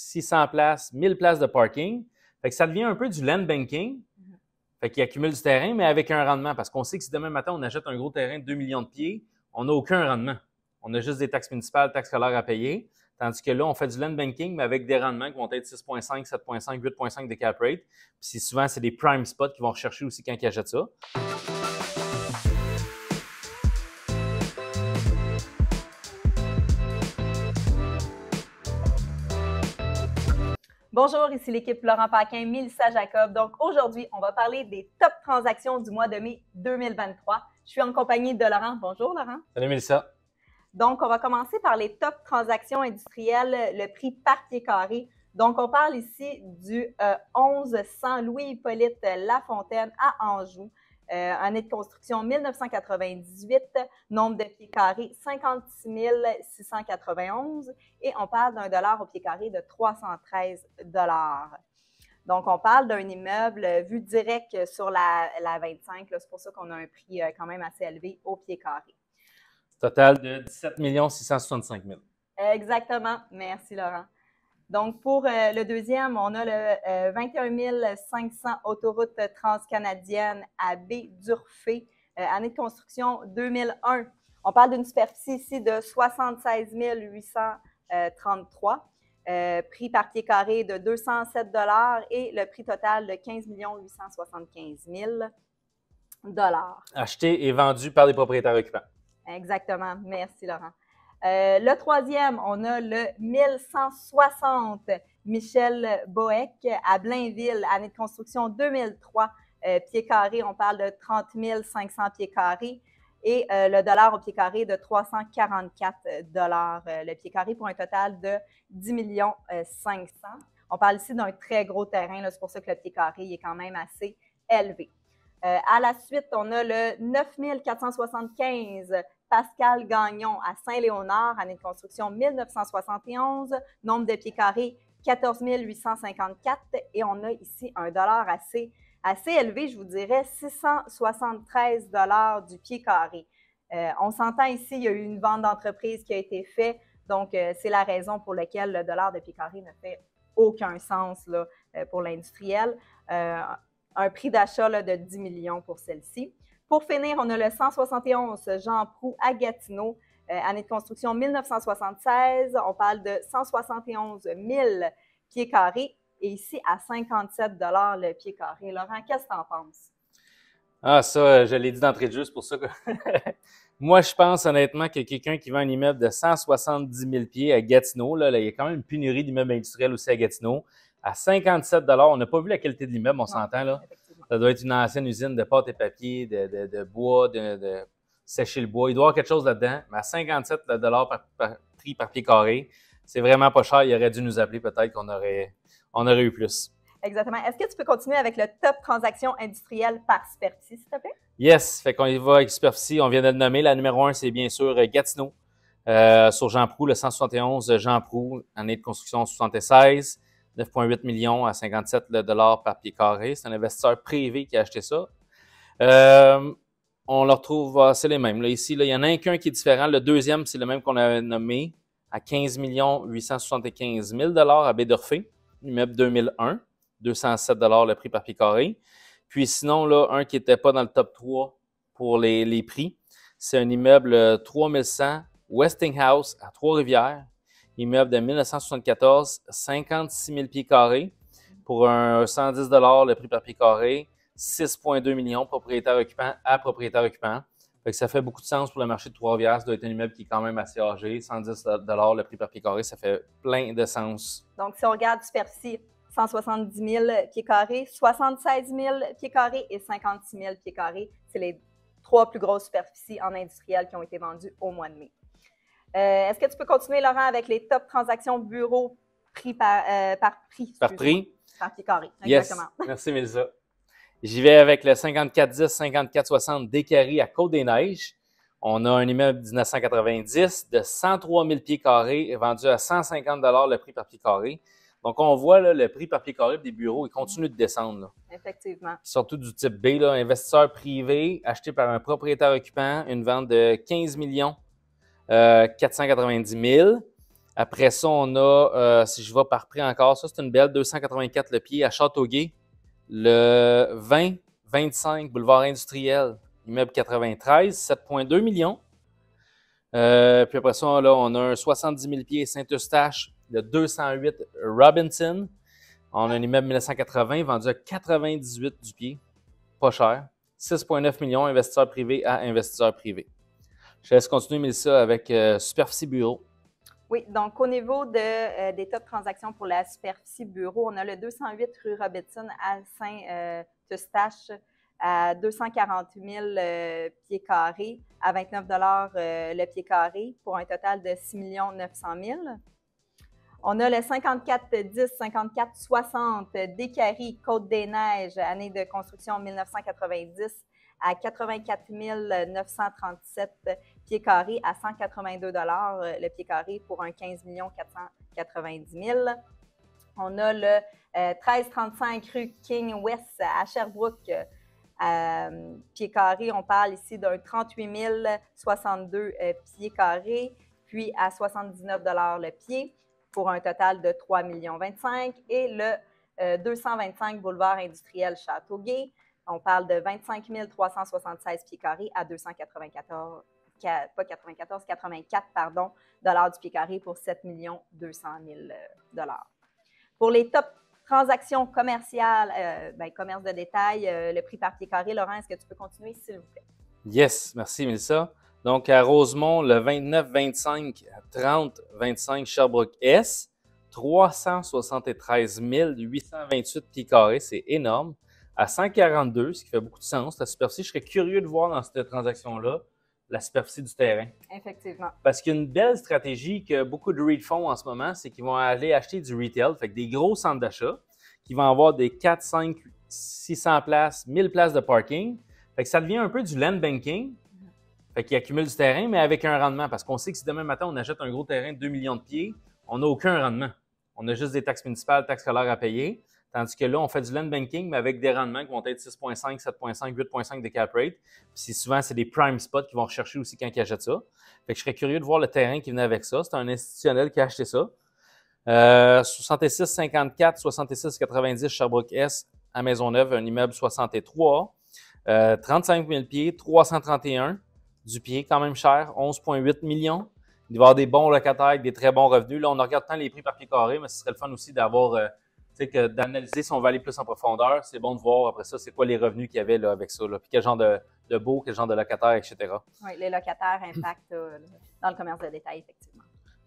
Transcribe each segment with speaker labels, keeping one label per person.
Speaker 1: 600 places, 1000 places de parking. Fait que ça devient un peu du land banking. Fait qu'il accumule du terrain, mais avec un rendement. Parce qu'on sait que si demain matin, on achète un gros terrain de 2 millions de pieds, on n'a aucun rendement. On a juste des taxes municipales, taxes scolaires à payer. Tandis que là, on fait du land banking, mais avec des rendements qui vont être 6,5, 7,5, 8,5 de cap rate. Puis souvent, c'est des prime spots qui vont rechercher aussi quand ils achètent ça.
Speaker 2: Bonjour, ici l'équipe Laurent Paquin, Mélissa Jacob. Donc aujourd'hui, on va parler des top transactions du mois de mai 2023. Je suis en compagnie de Laurent. Bonjour Laurent.
Speaker 1: Salut Mélissa.
Speaker 2: Donc on va commencer par les top transactions industrielles, le prix par pied carré. Donc on parle ici du 1100 Louis-Hippolyte Lafontaine à Anjou. Année de construction 1998, nombre de pieds carrés 56 691 et on parle d'un dollar au pied carré de 313 $. Donc, on parle d'un immeuble vu direct sur la 25. C'est pour ça qu'on a un prix quand même assez élevé au pied carré.
Speaker 1: Total de 17 665 000.
Speaker 2: Exactement. Merci, Laurent. Donc, pour le deuxième, on a le 21 500 autoroute transcanadienne à Baie-d'Urfé, année de construction 2001. On parle d'une superficie ici de 76 833, prix par pied carré de 207 $ et le prix total de 15 875 000 $.
Speaker 1: Acheté et vendu par des propriétaires occupants.
Speaker 2: Exactement. Merci, Laurent. Le troisième, on a le 1160 Michel Boeck à Blainville, année de construction 2003, pieds carrés, on parle de 30 500 pieds carrés et le dollar au pied carré de 344 $ le pied carré pour un total de 10 500 000. On parle ici d'un très gros terrain, c'est pour ça que le pied carré est quand même assez élevé. À la suite, on a le 9475 Pascal Gagnon à Saint-Léonard, année de construction 1971, nombre de pieds carrés 14 854 et on a ici un dollar assez élevé, je vous dirais 673 $ du pied carré. On s'entend ici, il y a eu une vente d'entreprise qui a été faite, donc c'est la raison pour laquelle le dollar de pied carré ne fait aucun sens là, pour l'industriel. Un prix d'achat de 10 millions pour celle-ci. Pour finir, on a le 171 Jean Proulx à Gatineau, année de construction 1976. On parle de 171 000 pieds carrés et ici à 57 $ le pied carré. Laurent, qu'est-ce que tu en penses?
Speaker 1: Ah, ça, je l'ai dit d'entrée de jeu, c'est pour ça que moi, je pense honnêtement que quelqu'un qui vend un immeuble de 170 000 pieds à Gatineau, là, il y a quand même une pénurie d'immeubles industriels aussi à Gatineau. À 57 $, on n'a pas vu la qualité de l'immeuble, on s'entend là. Ça doit être une ancienne usine de pâte et papier, de bois, de sécher le bois. Il doit y avoir quelque chose là-dedans. Mais à 57 $ prix par pied carré, c'est vraiment pas cher. Il aurait dû nous appeler peut-être qu'on aurait eu plus.
Speaker 2: Exactement. Est-ce que tu peux continuer avec le top transaction industrielle par superficie, s'il te plaît?
Speaker 1: Yes. Fait qu'on y va avec superficie. On vient de le nommer. La numéro 1, c'est bien sûr Gatineau. Sur Jean Proulx, le 171 Jean Proulx, année de construction 76. 9,8 millions à 57 $ par pied carré. C'est un investisseur privé qui a acheté ça. On le retrouve, c'est les mêmes. Là, ici, là, il y en a qu'un qui est différent. Le deuxième, c'est le même qu'on avait nommé à 15 875 000 $ à Baie-d'Urfé. Immeuble 2001, 207 $ le prix par pied carré. Puis sinon, là, un qui n'était pas dans le top 3 pour les prix, c'est un immeuble 3100 Westinghouse à Trois-Rivières. Immeuble de 1974, 56 000 pieds carrés pour un 110 $ le prix par pied carré, 6,2 millions propriétaire occupant à propriétaire occupant. Fait que ça fait beaucoup de sens pour le marché de Trois-Rivières. Ça doit être un immeuble qui est quand même assez âgé. 110 $ le prix par pied carré, ça fait plein de sens.
Speaker 2: Donc, si on regarde superficie, 170 000 pieds carrés, 76 000 pieds carrés et 56 000 pieds carrés, c'est les trois plus grosses superficies en industriel qui ont été vendues au mois de mai. Est-ce que tu peux continuer, Laurent, avec les top transactions bureaux prix par prix?
Speaker 1: Par prix?
Speaker 2: Par pied carré,
Speaker 1: exactement. Yes. Merci, Mélissa. J'y vais avec le 5410-5460 Descaries à Côte-des-Neiges. On a un immeuble 1990 de 103 000 pieds carrés vendu à 150 $ le prix par pied carré. Donc, on voit là, le prix par pied carré des bureaux, il continue de descendre. Là.
Speaker 2: Effectivement.
Speaker 1: Surtout du type B, là, investisseur privé, acheté par un propriétaire occupant, une vente de 15 490 000. Après ça, on a, si je vais par prix encore, ça c'est une belle 284 le pied à Châteauguay. Le 20-25 boulevard industriel, immeuble 93, 7,2 millions. Puis après ça, là, on a un 70 000 pieds Saint-Eustache, le 208 Robinson. On a un immeuble 1980 vendu à 98 du pied, pas cher. 6,9 millions, investisseurs privés à investisseurs privés. Je laisse continuer, Mélissa, avec Superficie Bureau.
Speaker 2: Oui, donc au niveau des top transactions pour la superficie bureau, on a le 208 rue Robertson à Saint-Eustache à 240 000 pieds carrés à 29 le pied carré pour un total de 6 900 000. On a le 5410, 5460 Descaries, Côte-des-Neiges, année de construction 1990 à 84 937 pieds carrés à 182 le pied carré pour un 15 490 000. On a le 1335 rue King West à Sherbrooke. Pieds carrés, on parle ici d'un 38 062 pieds carrés, puis à 79 le pied pour un total de 3 25 000. Et le 225 boulevard industriel Châteauguay, on parle de 25 376 pieds carrés à 294, pas 94, 84 dollars du pied carré pour 7 200 000 $. Pour les top transactions commerciales, commerce de détail, le prix par pied carré, Laurent, est-ce que tu peux continuer, s'il vous plaît?
Speaker 1: Yes, merci, Mélissa. Donc, à Rosemont, le 29-25 30-25 Sherbrooke-S, 373 828 pieds carrés, c'est énorme. À 142, ce qui fait beaucoup de sens. La superficie, je serais curieux de voir dans cette transaction-là la superficie du terrain.
Speaker 2: Effectivement.
Speaker 1: Parce qu'il y a une belle stratégie que beaucoup de REIT font en ce moment, c'est qu'ils vont aller acheter du retail, fait que des gros centres d'achat, qui vont avoir des 4, 5, 600 places, 1000 places de parking. Fait que ça devient un peu du land banking. Fait qu'ils accumulent du terrain, mais avec un rendement. Parce qu'on sait que si demain matin, on achète un gros terrain de 2 millions de pieds, on n'a aucun rendement. On a juste des taxes municipales, taxes scolaires à payer. Tandis que là, on fait du land banking, mais avec des rendements qui vont être 6,5, 7,5, 8,5 de cap rate. Puis souvent, c'est des prime spots qui vont rechercher aussi quand ils achètent ça. Fait que je serais curieux de voir le terrain qui venait avec ça. C'est un institutionnel qui a acheté ça. 66,54, 66,90 Sherbrooke-S à Maisonneuve, un immeuble 63. 35 000 pieds, 331 du pied, quand même cher, 11,8 millions. Il va y avoir des bons locataires avec des très bons revenus. Là, on regarde tant les prix par pied carré, mais ce serait le fun aussi d'avoir, d'analyser si on va aller plus en profondeur. C'est bon de voir après ça, c'est quoi les revenus qu'il y avait là, avec ça. Là. Puis quel genre de baux, quel genre de locataires, etc.
Speaker 2: Oui, les locataires impactent dans le commerce de détail, effectivement.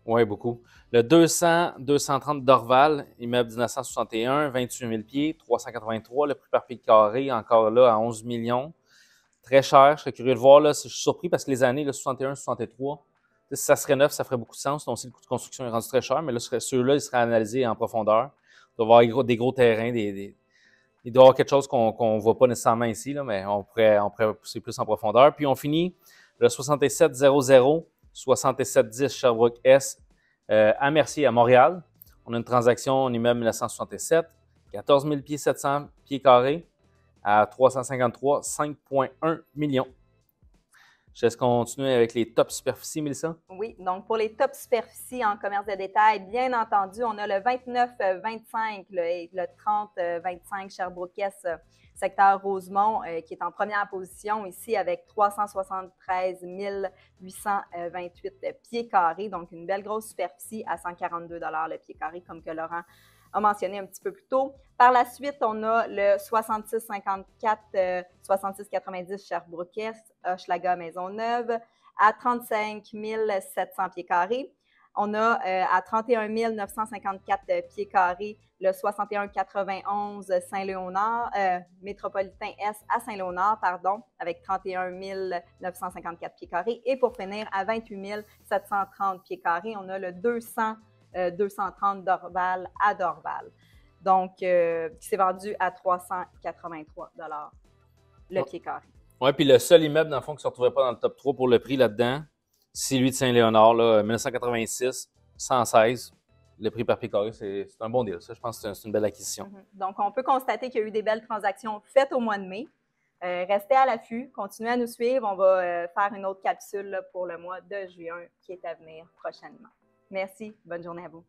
Speaker 1: Oui, beaucoup. Le 230 Dorval, immeuble 1961, 28 000 pieds, 383. Le prix par pied carré, encore là, à 11 millions. Très cher. Je serais curieux de voir. Là, je suis surpris parce que les années, là, 61, 63, si ça serait neuf, ça ferait beaucoup de sens. Donc, si le coût de construction est rendu très cher, mais là, ceux-là, ils seraient analysés en profondeur. Il doit y avoir des gros terrains, il doit y avoir quelque chose qu'on ne voit pas nécessairement ici, là, mais on pourrait pousser plus en profondeur. Puis, on finit le 6700, 6710 Sherbrooke-S à Mercier, à Montréal. On a une transaction en immeuble 1967, 14 000 pieds, 700 pieds carrés à 353, 5,1 millions. Je laisse continuer avec les top superficies, Mélissa.
Speaker 2: Oui, donc pour les top superficies en commerce de détail, bien entendu, on a le 29-25 et le 30-25 Sherbrooke-S, secteur Rosemont, qui est en première position ici avec 373 828 pieds carrés, donc une belle grosse superficie à 142 le pied carré, comme que Laurent a mentionné un petit peu plus tôt. Par la suite, on a le 66-54, 66-90 Sherbrooke-S, Hochelaga Maisonneuve, à 35 700 pieds carrés. On a à 31 954 pieds carrés le 61-91 Saint-Léonard, Métropolitain S à Saint-Léonard, pardon, avec 31 954 pieds carrés. Et pour finir, à 28 730 pieds carrés, on a le 230 Dorval à Dorval. Donc, qui s'est vendu à 383 le pied carré.
Speaker 1: Oui, puis le seul immeuble, dans le fond, qui ne se retrouvait pas dans le top 3 pour le prix là-dedans, c'est lui de Saint-Léonard, là, 1986, 116. Le prix par pied carré, c'est un bon deal. Ça, je pense que c'est une belle acquisition.
Speaker 2: Donc, on peut constater qu'il y a eu des belles transactions faites au mois de mai. Restez à l'affût, continuez à nous suivre. On va faire une autre capsule là, pour le mois de juin qui est à venir prochainement. Merci. Bonne journée à vous.